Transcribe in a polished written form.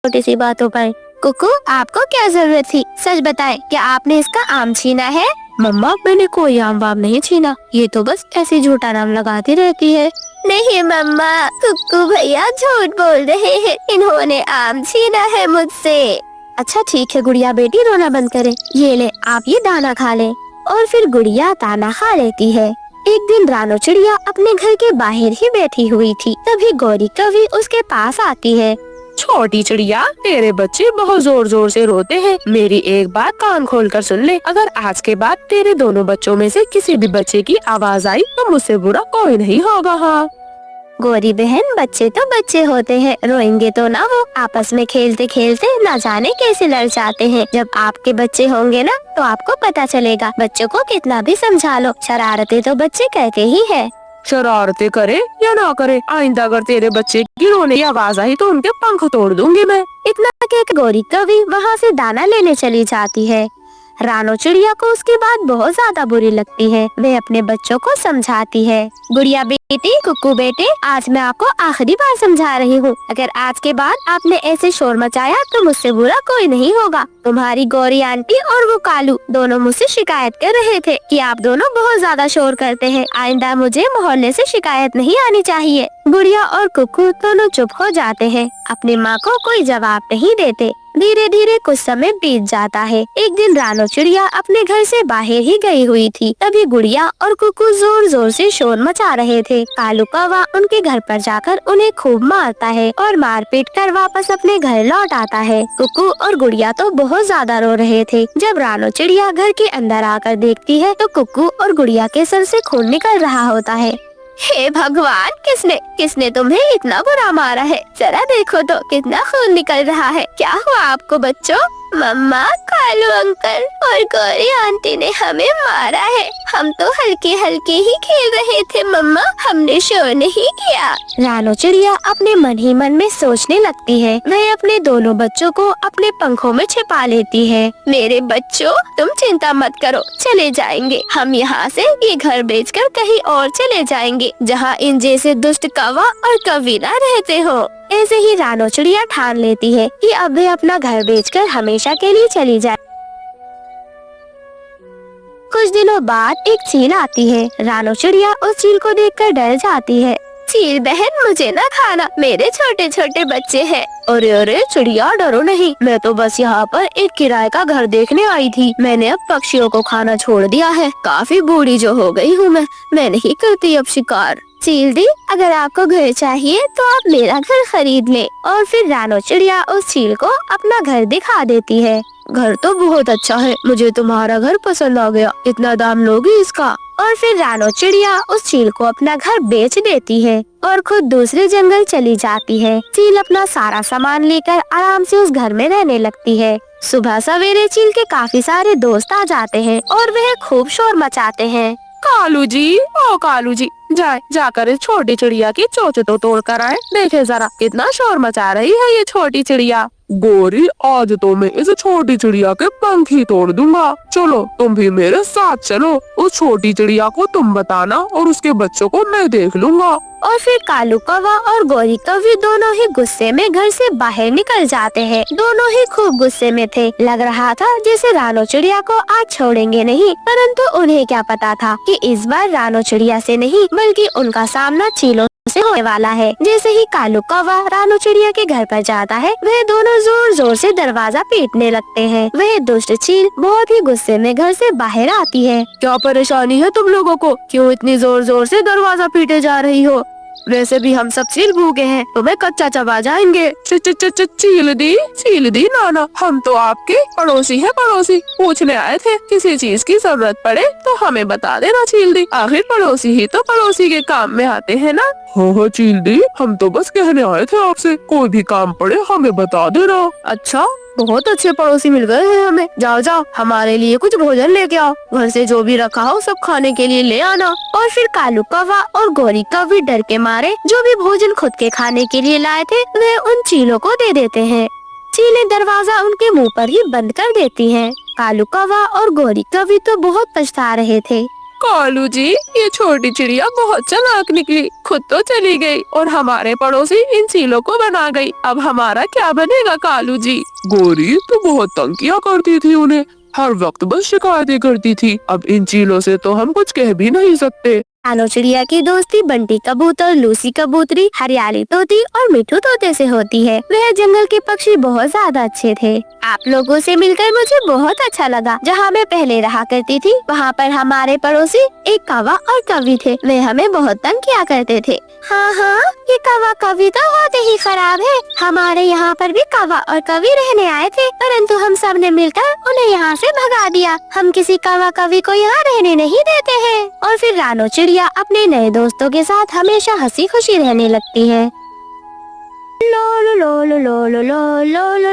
छोटी सी बातों पर। कुकू, आपको क्या जरूरत थी? सच बताएं, क्या आपने इसका आम छीना है? मम्मा, मैंने कोई आम वाम नहीं छीना, ये तो बस ऐसे झूठा नाम लगाती रहती है। नहीं मम्मा, कुक्कू भैया झूठ बोल रहे हैं, इन्होंने आम छीना है मुझसे। अच्छा ठीक है गुड़िया बेटी, रोना बंद करें। ये ले, आप ये दाना खा लें। और फिर गुड़िया दाना खा लेती है। एक दिन रानो चिड़िया अपने घर के बाहर ही बैठी हुई थी, तभी गौरी कवि उसके पास आती है। छोटी चिड़िया, तेरे बच्चे बहुत जोर जोर से रोते हैं। मेरी एक बात कान खोल कर सुन ले, अगर आज के बाद तेरे दोनों बच्चों में से किसी भी बच्चे की आवाज आई तो मुझसे बुरा कोई नहीं होगा। हाँ गौरी बहन, बच्चे तो बच्चे होते हैं, रोएंगे तो ना। वो आपस में खेलते खेलते ना जाने कैसे लड़ जाते हैं। जब आपके बच्चे होंगे ना तो आपको पता चलेगा। बच्चों को कितना भी समझा लो, शरारतें तो बच्चे करते ही है। शरारतें करे या ना करे, आइंदा अगर तेरे बच्चे की रोने की आवाज आई तो उनके पंख तोड़ दूंगी मैं। इतना कहकर गौरी कवि वहाँ से दाना लेने चली जाती है। रानो चिड़िया को उसकी बात बहुत ज्यादा बुरी लगती है। वे अपने बच्चों को समझाती है। गुड़िया बेटी, कुक्कू बेटे, आज मैं आपको आखिरी बार समझा रही हूँ। अगर आज के बाद आपने ऐसे शोर मचाया तो मुझसे बुरा कोई नहीं होगा। तुम्हारी गौरी आंटी और वो कालू दोनों मुझसे शिकायत कर रहे थे कि आप दोनों बहुत ज्यादा शोर करते हैं। आइंदा मुझे मोहल्ले से शिकायत नहीं आनी चाहिए। गुड़िया और कुक्कू दोनों चुप हो जाते हैं, अपनी माँ को कोई जवाब नहीं देते। धीरे धीरे कुछ समय बीत जाता है। एक दिन रानो चिड़िया अपने घर से बाहर ही गई हुई थी, तभी गुड़िया और कुक्कू जोर जोर से शोर मचा रहे थे। कालू कौवा उनके घर पर जाकर उन्हें खूब मारता है और मार पीट कर वापस अपने घर लौट आता है। कुक्कू और गुड़िया तो बहुत ज्यादा रो रहे थे। जब रानो चिड़िया घर के अंदर आकर देखती है तो कुक्कू और गुड़िया के सर से खून निकल रहा होता है। हे भगवान, किसने तुम्हें इतना बुरा मारा है? जरा देखो तो कितना खून निकल रहा है। क्या हुआ आपको बच्चों? मम्मा, कालू अंकल और गौरी आंटी ने हमें मारा है। हम तो हल्के हल्के ही खेल रहे थे मम्मा, हमने शोर नहीं किया। रानो चिड़िया अपने मन ही मन में सोचने लगती है। वह अपने दोनों बच्चों को अपने पंखों में छिपा लेती है। मेरे बच्चों, तुम चिंता मत करो, चले जाएंगे। हम यहाँ से ये घर बेचकर कहीं और चले जाएंगे, जहाँ इन जैसे दुष्ट कौवा और कबीरा रहते हो। ऐसे ही रानो चिड़िया ठान लेती है कि अब वे अपना घर बेचकर हमेशा के लिए चली जाए। कुछ दिनों बाद एक चील आती है। रानो चिड़िया उस चील को देखकर डर जाती है। चील बहन, मुझे न खाना, मेरे छोटे छोटे बच्चे हैं। अरे अरे चिड़िया, डरो नहीं, मैं तो बस यहाँ पर एक किराए का घर देखने आई थी। मैंने अब पक्षियों को खाना छोड़ दिया है, काफी बूढ़ी जो हो गई हूँ मैं नहीं करती अब शिकार। चील दी, अगर आपको घर चाहिए तो आप मेरा घर खरीद ले। और फिर रानो चिड़िया उस चील को अपना घर दिखा देती है। घर तो बहुत अच्छा है, मुझे तुम्हारा घर पसंद आ गया, इतना दाम लोगी इसका? और फिर रानो चिड़िया उस चील को अपना घर बेच देती है और खुद दूसरे जंगल चली जाती है। चील अपना सारा सामान लेकर आराम से उस घर में रहने लगती है। सुबह सवेरे चील के काफी सारे दोस्त आ जाते हैं और वह खूब शोर मचाते हैं। कालू जी, ओ कालू जी, जाकर इस छोटी चिड़िया की चोंच तो तोड़ कर आए। देखे जरा कितना शोर मचा रही है ये छोटी चिड़िया। गौरी, आज तो मैं इस छोटी चिड़िया के पंख ही तोड़ दूंगा। चलो तुम भी मेरे साथ चलो, उस छोटी चिड़िया को तुम बताना और उसके बच्चों को मैं देख लूंगा। और फिर कालू कौवा और गौरी कौवी दोनों ही गुस्से में घर से बाहर निकल जाते हैं। दोनों ही खूब गुस्से में थे। लग रहा था जैसे रानो चिड़िया को आज छोड़ेंगे नहीं, परंतु उन्हें क्या पता था कि इस बार रानो चिड़िया से नहीं बल्कि उनका सामना चीलों से होने वाला है। जैसे ही कालू कौवा रानो चिड़िया के घर पर जाता है, वह दोनों जोर जोर से दरवाजा पीटने लगते हैं। वह दुष्ट चील बहुत ही गुस्से में घर से बाहर आती है। क्या परेशानी है तुम लोगों को? क्यों इतनी जोर जोर से दरवाजा पीटे जा रही हो? वैसे भी हम सब चील भूखे हैं, तुम्हें कच्चा चबा जाएंगे। चील दी नाना, हम तो आपके पड़ोसी हैं, पड़ोसी पूछने आए थे। किसी चीज की जरूरत पड़े तो हमें बता देना चील दी, आखिर पड़ोसी ही तो पड़ोसी के काम में आते हैं ना। हाँ चील दी, हम तो बस कहने आए थे आपसे, कोई भी काम पड़े हमें बता देना। अच्छा, बहुत अच्छे पड़ोसी मिल गए हैं हमें। जाओ जाओ, हमारे लिए कुछ भोजन लेके आओ, घर से जो भी रखा हो सब खाने के लिए ले आना। और फिर कालू कौवा और गौरी कौवी डर के मारे जो भी भोजन खुद के खाने के लिए लाए थे वे उन चीलों को दे देते हैं। चीलें दरवाजा उनके मुंह पर ही बंद कर देती हैं। कालू कौवा और गौरी कौवी तो बहुत पछता रहे थे। कालू जी, ये छोटी चिड़िया बहुत चालाक निकली, खुद तो चली गई और हमारे पड़ोसी इन चीलों को बना गई। अब हमारा क्या बनेगा कालू जी? गोरी तो बहुत तंग किया करती थी उन्हें, हर वक्त बस शिकायतें करती थी। अब इन चीलों से तो हम कुछ कह भी नहीं सकते। रानो चिड़िया की दोस्ती बंटी कबूतर, लूसी कबूतरी, हरियाली तोती और मिठू तोते से होती है। वह जंगल के पक्षी बहुत ज्यादा अच्छे थे। आप लोगों से मिलकर मुझे बहुत अच्छा लगा। जहाँ मैं पहले रहा करती थी वहाँ पर हमारे पड़ोसी एक कौवा और कौवी थे। वे हमें बहुत तंग किया करते थे। हाँ हाँ, ये कौवा कौवी तो होते ही खराब है। हमारे यहाँ पर भी कौवा और कौवी रहने आए थे, परंतु हम सब ने मिलकर उन्हें यहाँ से भगा दिया। हम किसी कौवा कौवी को यहाँ रहने नहीं देते हैं। और फिर रानो चिड़िया अपने नए दोस्तों के साथ हमेशा हंसी खुशी रहने लगती है। लो लो लो लो लो लो लो लो लो।